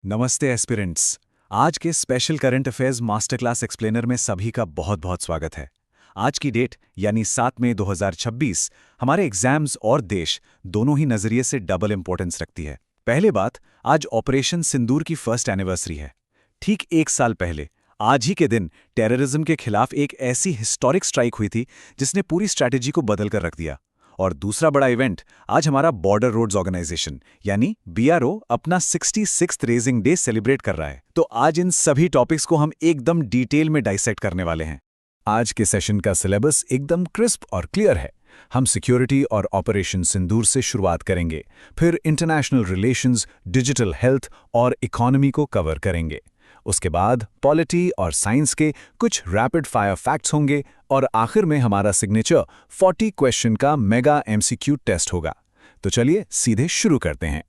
नमस्ते एस्पिरेंट्स। आज के special current affairs master class explainer में सभी का बहुत बहुत स्वागत है। आज की डेट यानी 7 मई 2026 हमारे एग्जाम्स और देश दोनों ही नजरिए से डबल इंपॉर्टेंस रखती है। पहले बात, आज ऑपरेशन सिंदूर की फर्स्ट एनिवर्सरी है। ठीक एक साल पहले आज ही के दिन टेररिज्म के खिलाफ एक ऐसी हिस्टोरिक स्ट्राइक हुई थी जिसने पूरी स्ट्रैटेजी को बदल कर रख दिया। और दूसरा बड़ा इवेंट, आज हमारा बॉर्डर रोड्स ऑर्गेनाइजेशन यानी बीआरओ अपना 66th रेजिंग डे सेलिब्रेट कर रहा है। तो आज इन सभी टॉपिक्स को हम एकदम डिटेल में डाइसेक्ट करने वाले हैं। आज के सेशन का सिलेबस एकदम क्रिस्प और क्लियर है। हम सिक्योरिटी और ऑपरेशन सिंदूर से शुरुआत करेंगे, फिर इंटरनेशनल रिलेशंस, डिजिटल हेल्थ और इकोनॉमी को कवर करेंगे। उसके बाद पॉलिटी और साइंस के कुछ रैपिड फायर फैक्ट्स होंगे और आखिर में हमारा सिग्नेचर 40 क्वेश्चन का मेगा एमसीक्यू टेस्ट होगा। तो चलिए सीधे शुरू करते हैं।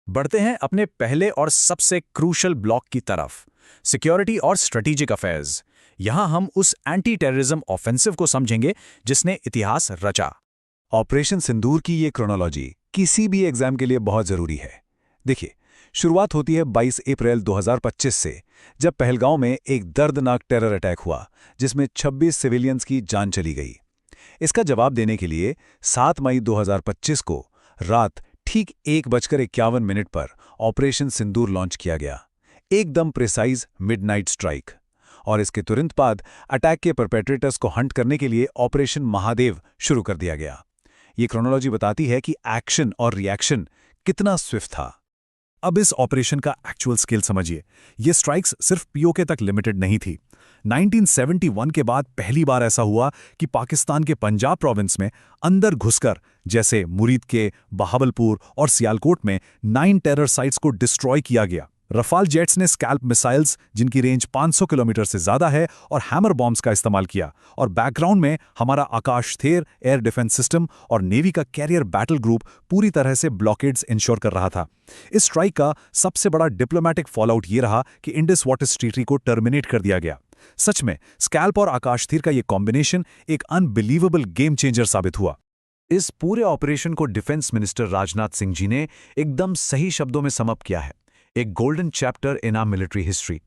बढ़ते हैं अपने पहले और सबसे क्रूशल ब्लॉक की तरफ, सिक्योरिटी और स्ट्रेटेजिक अफेयर्स। यहां हम उस एंटी टेररिज्म ऑफेंसिव को समझेंगे जिसने इतिहास रचा। ऑपरेशन सिंदूर की ये क्रोनोलॉजी किसी भी एग्जाम के लिए बहुत जरूरी है। देखिए, शुरुआत होती है 22 अप्रैल 2025 से, जब पहलगांव में एक दर्दनाक टेरर अटैक हुआ जिसमें 26 सिविलियंस की जान चली गई। इसका जवाब देने के लिए 7 मई 2025 को रात ठीक 1:51 पर ऑपरेशन सिंदूर लॉन्च किया गया। एकदम प्रिसाइज मिडनाइट स्ट्राइक। और इसके तुरंत बाद अटैक के परपेट्रेटर्स को हंट करने के लिए ऑपरेशन महादेव शुरू कर दिया गया। ये क्रोनोलॉजी बताती है कि एक्शन और रिएक्शन कितना स्विफ्ट था। अब इस ऑपरेशन का एक्चुअल स्केल समझिए। ये स्ट्राइक्स सिर्फ पीओके तक लिमिटेड नहीं थी। 1971 के बाद पहली बार ऐसा हुआ कि पाकिस्तान के पंजाब प्रोविंस में अंदर घुसकर, जैसे मुरीद के बहावलपुर और सियालकोट में 9 टेरर साइट्स को डिस्ट्रॉय किया गया। रफाल जेट्स ने स्कैल्प मिसाइल्स, जिनकी रेंज 500 किलोमीटर से ज्यादा है, और हैमर बॉम्ब्स का इस्तेमाल किया। और बैकग्राउंड में हमारा आकाश थेर एयर डिफेंस सिस्टम और नेवी का कैरियर बैटल ग्रुप पूरी तरह से ब्लॉकेड्स इंश्योर कर रहा था। इस स्ट्राइक का सबसे बड़ा डिप्लोमैटिक फॉलआउट ये रहा कि इंडस वाटर ट्रीटी को टर्मिनेट कर दिया गया। सच में स्कैल्प और आकाश थीर का ये कॉम्बिनेशन एक अनबिलीवेबल गेम चेंजर साबित हुआ। इस पूरे ऑपरेशन को डिफेंस मिनिस्टर राजनाथ सिंह जी ने एकदम सही शब्दों में समअप किया है, एक golden chapter in our military history.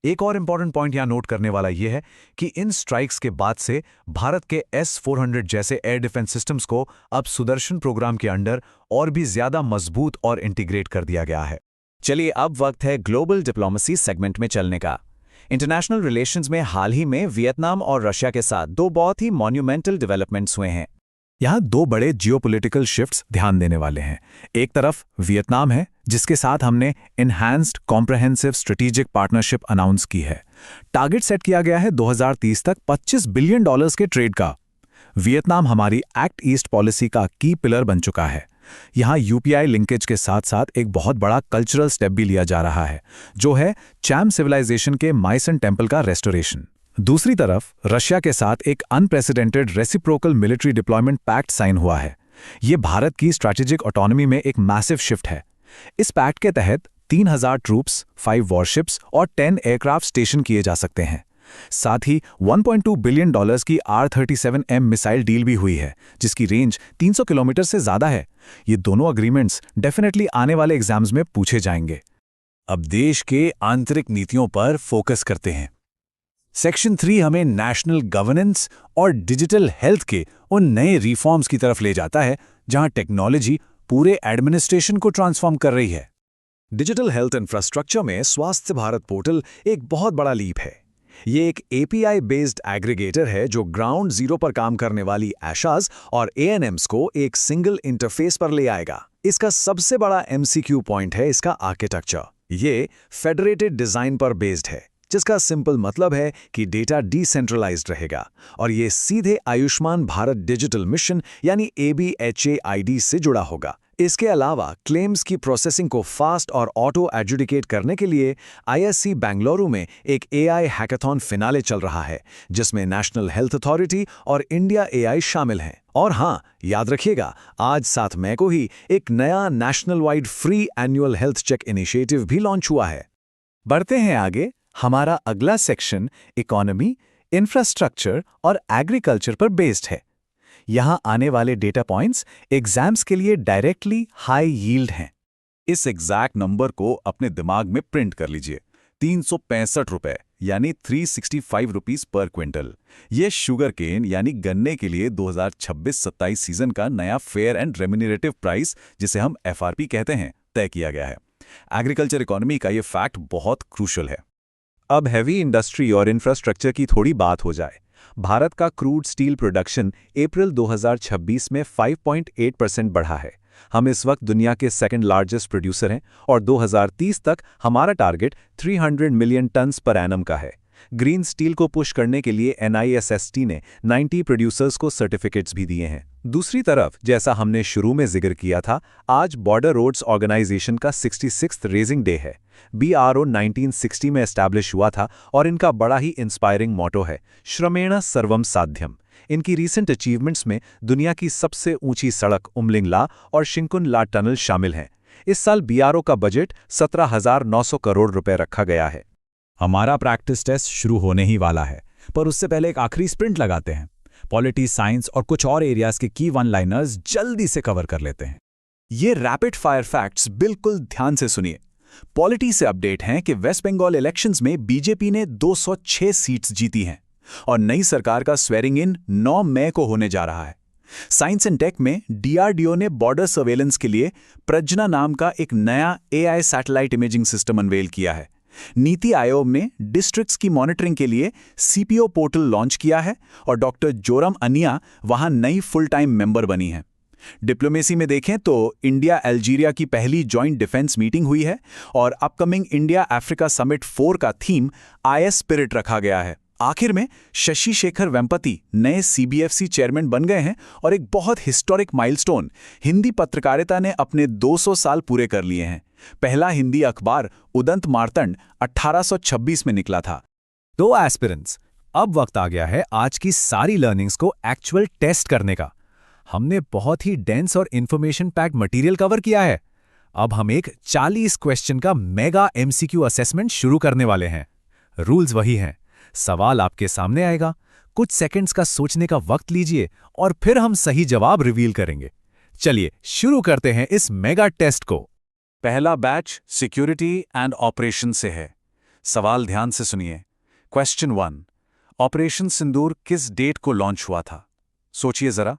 एक और इंपॉर्टेंट पॉइंट यहां नोट करने वाला यह है कि इन स्ट्राइक्स के बाद से भारत के S-400 जैसे एयर डिफेंस सिस्टम्स को अब सुदर्शन प्रोग्राम के अंडर और भी ज्यादा मजबूत और इंटीग्रेट कर दिया गया है। चलिए, अब वक्त है ग्लोबल डिप्लोमेसी सेगमेंट में चलने का। इंटरनेशनल रिलेशंस में हाल ही में वियतनाम और रशिया के साथ दो बहुत ही मॉन्यूमेंटल डेवलपमेंट्स हुए हैं। यहाँ दो बड़े जियोपॉलिटिकल शिफ्ट्स ध्यान देने वाले हैं। एक तरफ वियतनाम है, जिसके साथ हमने enhanced comprehensive strategic partnership announce की है। टारगेट सेट किया गया है 2030 तक $25 बिलियन के ट्रेड का। वियतनाम हमारी एक्ट ईस्ट पॉलिसी का की पिलर बन चुका है। यहाँ यूपीआई लिंकेज के साथ साथ एक बहुत बड़ा कल्चरल स्टेप भी लिया जा रहा है, जो है चैम सिविलाइजेशन के माइसन टेम्पल का रेस्टोरेशन। दूसरी तरफ रशिया के साथ एक unprecedented reciprocal military deployment pact sign हुआ है। ये भारत की स्ट्रैटेजिक ऑटोनॉमी में एक मैसिव शिफ्ट है। इस पैक्ट के तहत 3000 ट्रूप्स, 5 वॉरशिप्स और 10 एयरक्राफ्ट स्टेशन किए जा सकते हैं। साथ ही $1.2 बिलियन की R-37M मिसाइल डील भी हुई है, जिसकी रेंज 300 किलोमीटर से ज्यादा है। ये दोनों अग्रीमेंट्स डेफिनेटली आने वाले एग्जाम्स में पूछे जाएंगे। अब देश के आंतरिक नीतियों पर फोकस करते हैं। सेक्शन 3 हमें नेशनल गवर्नेंस और डिजिटल हेल्थ के उन नए रिफॉर्म्स की तरफ ले जाता है, जहां टेक्नोलॉजी पूरे एडमिनिस्ट्रेशन को ट्रांसफॉर्म कर रही है। डिजिटल हेल्थ इंफ्रास्ट्रक्चर में स्वास्थ्य भारत पोर्टल एक बहुत बड़ा लीप है। ये एक API बेस्ड एग्रीगेटर है जो ग्राउंड जीरो पर काम करने वाली ASHAs और ANMs को एक सिंगल इंटरफेस पर ले आएगा। इसका सबसे बड़ा MCQ पॉइंट है इसका आर्किटेक्चर। ये फेडरेटेड डिजाइन पर बेस्ड है, जिसका सिंपल मतलब है कि डेटा डिसेंट्रलाइज्ड रहेगा और ये सीधे आयुष्मान भारत डिजिटल मिशन यानी ABHAID से जुड़ा होगा। इसके अलावा क्लेम्स की प्रोसेसिंग को फास्ट और ऑटो एडजुडिकेट करने के लिए ISC बेंगलुरु में एक AI हैकाथॉन फिनाले चल रहा है, जिसमें नेशनल हेल्थ अथॉरिटी और इंडिया AI शामिल हैं। और हाँ, याद रखिएगा, आज 7 मई को ही एक नया national wide free annual health check initiative भी लॉन्च हुआ है। बढ़ते हैं आगे। हमारा अगला सेक्शन इकोनॉमी, इंफ्रास्ट्रक्चर और एग्रीकल्चर पर बेस्ड है। यहाँ आने वाले डेटा पॉइंट्स एग्जाम्स के लिए डायरेक्टली हाई यील्ड हैं। इस एग्जैक्ट नंबर को अपने दिमाग में प्रिंट कर लीजिए। 365 रुपए यानी 365 रुपीस पर क्विंटल। ये शुगर केन यानी गन्ने के लिए 2026-27 सीजन का नया फेयर एंड रेम्यूनरेटिव प्राइस, जिसे हम एफआरपी कहते हैं, तय किया गया है। एग्रीकल्चर इकोनॉमी का ये फैक्ट बहुत क्रूशल है। अब हैवी इंडस्ट्री और इंफ्रास्ट्रक्चर की थोड़ी बात हो जाए। भारत का क्रूड स्टील प्रोडक्शन अप्रैल 2026 में 5.8% बढ़ा है। हम इस वक्त दुनिया के सेकंड लार्जेस्ट प्रोड्यूसर हैं और 2030 तक हमारा target 300 million turns per annum का है। ग्रीन स्टील को पुश करने के लिए NISST ने 90 प्रोड्यूसर्स को सर्टिफिकेट्स भी दिए हैं। दूसरी तरफ, जैसा हमने शुरू में जिक्र किया था, आज बॉर्डर रोड्स ऑर्गेनाइजेशन का 66th रेजिंग डे है। BRO 1960 में एस्टैब्लिश हुआ था और इनका बड़ा ही इंस्पायरिंग मोटो है, श्रमेण सर्वम साध्यम। इनकी रीसेंट अचीवमेंट्स में दुनिया की सबसे ऊंची सड़क उमलिंगला और शिंकुनला टनल शामिल हैं। इस साल BRO का बजट 17,900 करोड़ रुपए रखा गया है। हमारा प्रैक्टिस टेस्ट शुरू होने ही वाला है, पर उससे पहले एक आखिरी स्प्रिंट लगाते हैं। पॉलिटी, साइंस और कुछ और एरियाज के की वन लाइनर्स जल्दी से कवर कर लेते हैं। ये रैपिड फायर फैक्ट्स बिल्कुल ध्यान से सुनिए। पॉलिटी से अपडेट हैं कि वेस्ट बंगाल इलेक्शंस में बीजेपी ने 206 सीट्स जीती हैं और नई सरकार का स्वेरिंग इन 9 मई को होने जा रहा है। साइंस एंड टेक में DRDO ने बॉर्डर सर्वेलेंस के लिए प्रज्ञा नाम का एक नया AI satellite imaging system unveil किया है। नीति आयोग ने डिस्ट्रिक्ट्स की मॉनिटरिंग के लिए CPO पोर्टल लॉन्च किया है और डॉक्टर जोरम अनिया वहां नई फुल टाइम मेंबर बनी हैं। डिप्लोमेसी में देखें तो इंडिया अल्जीरिया की पहली जॉइंट डिफेंस मीटिंग हुई है और अपकमिंग इंडिया अफ्रीका समिट 4 का थीम IS स्पिरिट रखा गया है। आखिर में शशि शेखर वेम्पति नए CBFC चेयरमैन बन गए हैं और एक बहुत हिस्टोरिक माइलस्टोन, हिंदी पत्रकारिता ने अपने 200 साल पूरे कर लिए हैं। पहला हिंदी अखबार उदंत मार्तंड 1826 में निकला था। तो एस्पिरेंट्स, अब वक्त आ गया है आज की सारी लर्निंग्स को एक्चुअल टेस्ट करने का। हमने बहुत ही डेंस और इन्फॉर्मेशन पैक्ड मटेरियल कवर किया है। अब हम एक 40 क्वेश्चन का मेगा MCQ असेसमेंट शुरू करने वाले हैं। रूल्स वही हैं, सवाल आपके सामने आएगा, कुछ सेकंड्स का सोचने का वक्त लीजिए और फिर हम सही जवाब रिवील करेंगे। चलिए शुरू करते हैं इस मेगा टेस्ट को। पहला बैच सिक्योरिटी एंड ऑपरेशन से है। सवाल ध्यान से सुनिए। क्वेश्चन 1, ऑपरेशन सिंदूर किस डेट को लॉन्च हुआ था? सोचिए जरा।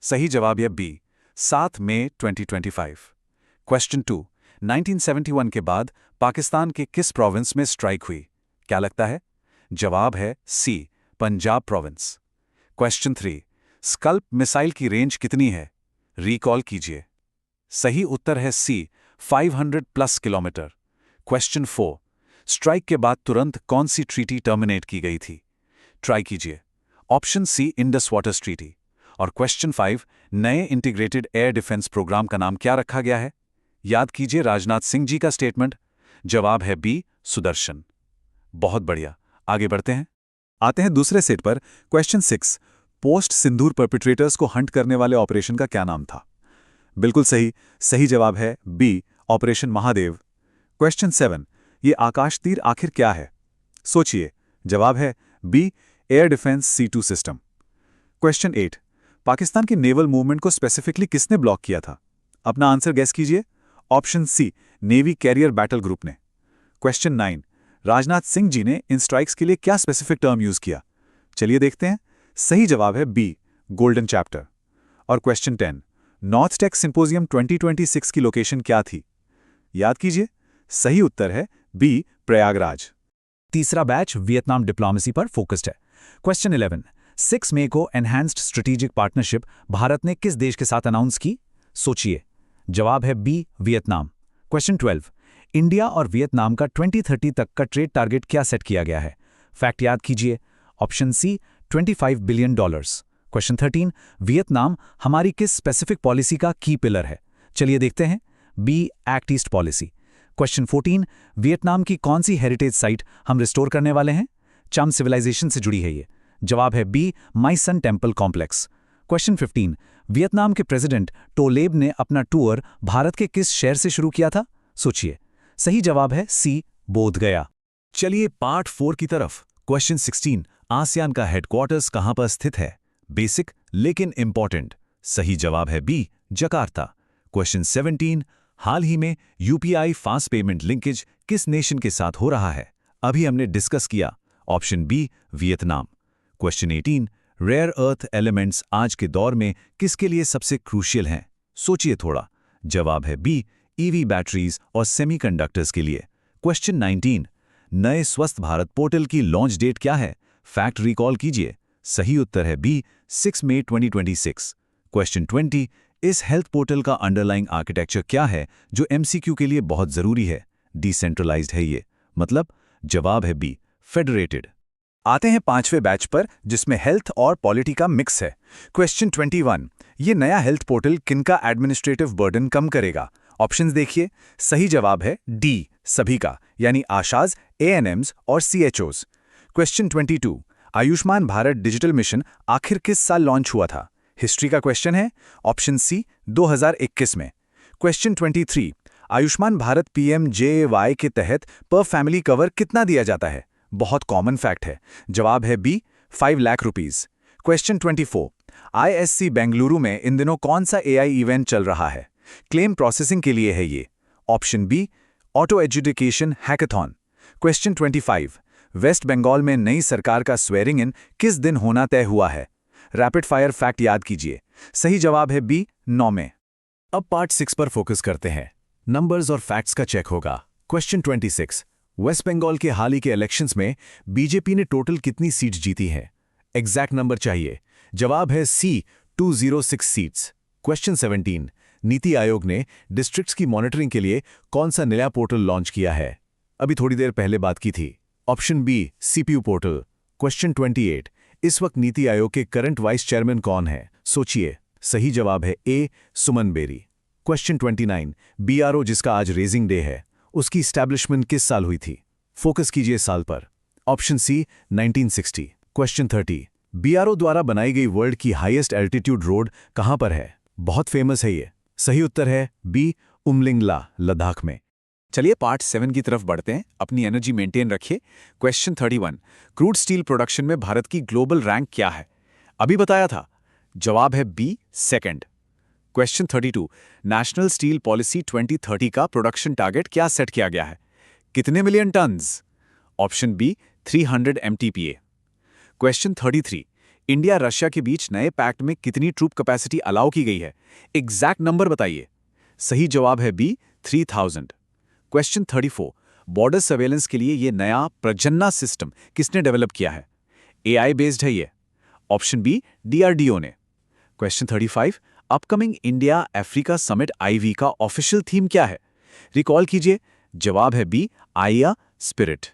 सही जवाब है B, 7 मई 2025। क्वेश्चन 2, 1971 के बाद पाकिस्तान के किस प्रोविंस में स्ट्राइक हुई? क्या लगता है? जवाब है C, Punjab province. Question 3, scalp missile की रेंज कितनी है? रिकॉल कीजिए। सही उत्तर है C, 500+ किलोमीटर। क्वेश्चन 4, स्ट्राइक के बाद तुरंत कौन सी ट्रीटी टर्मिनेट की गई थी? ट्राई कीजिए। Option C, Indus waters treaty. और क्वेश्चन 5, नए इंटीग्रेटेड एयर डिफेंस प्रोग्राम का नाम क्या रखा गया है? याद कीजिए राजनाथ सिंह जी का स्टेटमेंट। जवाब है B, सुदर्शन। बहुत बढ़िया, आगे बढ़ते हैं। आते हैं दूसरे सेट पर। क्वेश्चन 6, पोस्ट सिंदूर परपिट्रेटर्स को हंट करने वाले ऑपरेशन का क्या नाम था? बिल्कुल सही, सही जवाब है B, ऑपरेशन महादेव। क्वेश्चन 7, ये आकाश तीर आखिर क्या है? सोचिए। जवाब है B, air defence C2 system. Question 8, Pakistan की नेवल मूवमेंट को स्पेसिफिकली किसने ब्लॉक किया था? अपना आंसर गैस कीजिए। Option C, navy carrier battle group ने। क्वेश्चन 9, राजनाथ सिंह जी ने इन स्ट्राइक्स के लिए क्या स्पेसिफिक टर्म यूज किया? चलिए देखते हैं। सही जवाब है B, गोल्डन चैप्टर। और क्वेश्चन 10, नॉर्थ टेक सिंपोजियम 2026 की लोकेशन क्या थी? याद कीजिए। सही उत्तर है B, प्रयागराज। तीसरा बैच वियतनाम डिप्लोमेसी पर फोकस्ड है। क्वेश्चन 11, 6 मई को एनहांस्ड स्ट्रेटेजिक पार्टनरशिप भारत ने किस देश के साथ अनाउंस की? सोचिए। जवाब है B, वियतनाम। क्वेश्चन 12, इंडिया और वियतनाम का 2030 तक का ट्रेड टारगेट क्या सेट किया गया है? फैक्ट याद कीजिए। Option C, $25 billion. Question 13, Vietnam हमारी किस स्पेसिफिक पॉलिसी का की पिलर है? चलिए देखते हैं। B, act east policy. Question 14, Vietnam की कौन सी हेरिटेज साइट हम रिस्टोर करने वाले हैं? चम सिविलाइजेशन से जुड़ी है ये। जवाब है B, My Son temple complex. Question 15, Vietnam के प्रेसिडेंट टोलेब ने अपना टूर भारत के किस शहर से शुरू किया था? सोचिए। सही जवाब है C, बोधगया। चलिए पार्ट 4 की तरफ। क्वेश्चन 16, आसियान का हेडक्वार्टर्स कहां पर स्थित है? बेसिक लेकिन इंपॉर्टेंट। सही जवाब है B, जकार्ता। क्वेश्चन 17, हाल ही में यूपीआई फास्ट पेमेंट लिंकेज किस नेशन के साथ हो रहा है? अभी हमने डिस्कस किया। Option B Vietnam. Question 18 rare earth elements आज के दौर में किसके लिए सबसे क्रूशियल हैं? सोचिए थोड़ा। जवाब है बी ईवी बैटरीज और सेमीकंडक्टर्स के लिए। क्वेश्चन 19 नए स्वस्थ भारत पोर्टल की लॉन्च डेट क्या है? फैक्ट रिकॉल कीजिए। सही उत्तर है बी 6 मई 2026। क्वेश्चन 20 इस हेल्थ पोर्टल का अंडरलाइंग आर्किटेक्चर क्या है जो एमसीक्यू के लिए बहुत जरूरी है? डिसेंट्रलाइज्ड है ये, मतलब जवाब है बी फेडरेटेड। आते हैं 5वें बैच पर, जिसमें हेल्थ और पॉलिटी का मिक्स है। क्वेश्चन 21 ये नया हेल्थ पोर्टल किनका एडमिनिस्ट्रेटिव बर्डन कम करेगा? ऑप्शंस देखिए। सही जवाब है डी सभी का, यानी आशाज, एएनएम्स और CHOs. Question 22 Ayushman Bharat digital mission आखिर किस साल लॉन्च हुआ था? हिस्ट्री का क्वेश्चन है। ऑप्शन सी 2021 में। क्वेश्चन 23 आयुष्मान भारत पीएमजेएवाई के तहत पर फैमिली कवर कितना दिया जाता है? बहुत कॉमन फैक्ट है। जवाब है B 5 lakh rupees. Question 24 ISC Bengaluru में इन दिनों कौन सा एआई इवेंट चल रहा है? क्लेम प्रोसेसिंग के लिए है ये। Option B auto education hackathon. Question 25 West Bengal में नई सरकार का स्वेरिंग इन किस दिन होना तय हुआ है? रैपिड फायर फैक्ट याद कीजिए। सही जवाब है बी 9 में। अब पार्ट 6 पर फोकस करते हैं। नंबर्स और फैक्ट्स का चेक होगा। क्वेश्चन 26 वेस्ट बंगाल के हाल ही के इलेक्शंस में बीजेपी ने टोटल कितनी सीट्स जीती हैं? एग्जैक्ट नंबर चाहिए। जवाब है सी 206 सीट्स। क्वेश्चन 17 नीति आयोग ने डिस्ट्रिक्ट्स की मॉनिटरिंग के लिए कौन सा नया पोर्टल लॉन्च किया है? अभी थोड़ी देर पहले बात की थी। Option B CPU portal. Question 28 इस वक्त नीति आयोग के करंट वाइस चेयरमैन कौन है? सोचिए। सही जवाब है ए सुमन बेरी। क्वेश्चन 29 बीआरओ जिसका आज रेजिंग डे है, उसकी स्टैब्लिशमेंट किस साल हुई थी? फोकस कीजिए साल पर। Option C 1960। क्वेश्चन 30 बीआरओ द्वारा बनाई गई वर्ल्ड की हाईएस्ट एल्टीट्यूड रोड कहां पर है? बहुत फेमस है ये। सही उत्तर है बी उमलिंगला, लद्दाख में। चलिए पार्ट 7 की तरफ बढ़ते हैं। अपनी एनर्जी मेंटेन रखिए। क्वेश्चन 31 क्रूड स्टील प्रोडक्शन में भारत की ग्लोबल रैंक क्या है? अभी बताया था। जवाब है B second. Question 32 national steel policy 2030 का प्रोडक्शन टारगेट क्या सेट किया गया है? कितने million tonnes? Option B 300 MTPA। Question 33 India Russia के बीच नए पैक्ट में कितनी ट्रूप कैपेसिटी अलाउ की गई है? एग्जैक्ट नंबर बताइए। सही जवाब है बी 3000। क्वेश्चन 34 बॉर्डर सर्वेलेंस के लिए ये नया प्रजन्ना सिस्टम किसने डेवलप किया है? एआई बेस्ड है ये। ऑप्शन बी डीआरडीओ ने। Question 35 upcoming India Africa summit IV का ऑफिशियल थीम क्या है? रिकॉल कीजिए। जवाब है बी आइया स्पिरिट।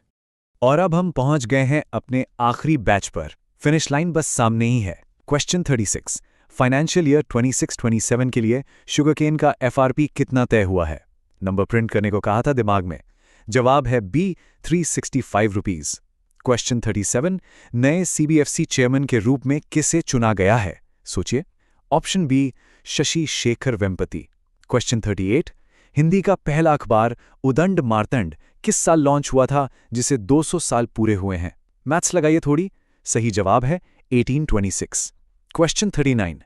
और अब हम पहुंच गए हैं अपने आखिरी बैच पर। फिनिश लाइन बस सामने ही है। क्वेश्चन 36 फाइनेंशियल ईयर 26-27 के लिए शुगरकेन का एफआरपी कितना तय हुआ है? नंबर प्रिंट करने को कहा था दिमाग में। जवाब है बी 365 रुपीज। क्वेश्चन 37 नए सीबीएफसी चेयरमैन के रूप में किसे चुना गया है? सोचिए। Option B Shashi Shekhar Vempati. Question 38 Hindi का पहला अखबार उदंड मार्तंड किस साल लॉन्च हुआ था जिसे 200 साल पूरे हुए हैं? मैथ्स लगाइए थोड़ी। सही जवाब है 1826। क्वेश्चन 39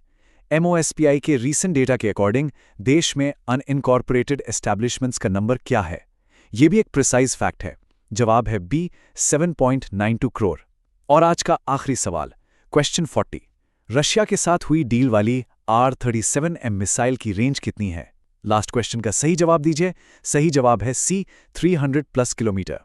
एमओएसपीआई के रीसेंट डेटा के अकॉर्डिंग देश में अनइनकॉर्पोरेटेड एस्टैब्लिशमेंट्स का नंबर क्या है? यह भी एक प्रिसाइज फैक्ट है। जवाब है बी 7.92 करोड़। और आज का आखिरी सवाल क्वेश्चन 40 रशिया के साथ हुई डील वाली R-37M मिसाइल की रेंज कितनी है? लास्ट क्वेश्चन का सही जवाब दीजिए। सही जवाब है सी 300+ किलोमीटर।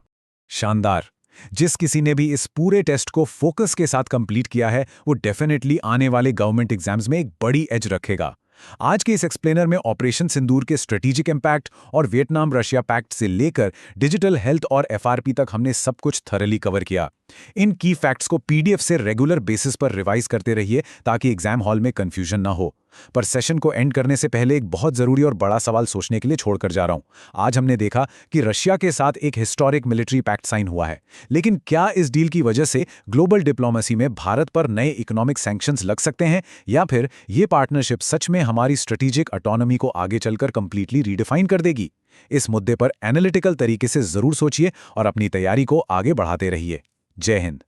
शानदार। जिस किसी ने भी इस पूरे टेस्ट को फोकस के साथ कंप्लीट किया है वो डेफिनेटली आने वाले गवर्नमेंट एग्जाम्स में एक बड़ी एज रखेगा। आज के इस एक्सप्लेनर में ऑपरेशन सिंदूर के स्ट्रेटेजिक इंपैक्ट और वियतनाम रशिया पैक्ट से लेकर डिजिटल हेल्थ और एफआरपी तक हमने सब कुछ थरली कवर किया। इन की फैक्ट्स को पीडीएफ से रेगुलर बेसिस पर रिवाइज करते रहिए ताकि एग्जाम हॉल में कंफ्यूजन ना हो। पर सेशन को एंड करने से पहले एक बहुत जरूरी और बड़ा सवाल सोचने के लिए छोड़कर जा रहा हूं। आज हमने देखा कि रशिया के साथ एक हिस्टोरिक मिलिट्री पैक्ट साइन हुआ है, लेकिन क्या इस डील की वजह से ग्लोबल डिप्लोमेसी में भारत पर नए इकोनॉमिक सैंक्शंस लग सकते हैं, या फिर ये पार्टनरशिप सच में हमारी स्ट्रेटेजिक ऑटोनॉमी को आगे चलकर कंप्लीटली रीडिफाइन कर देगी? इस मुद्दे पर एनालिटिकल तरीके से जरूर सोचिए और अपनी तैयारी को आगे बढ़ाते रहिए। जय हिंद।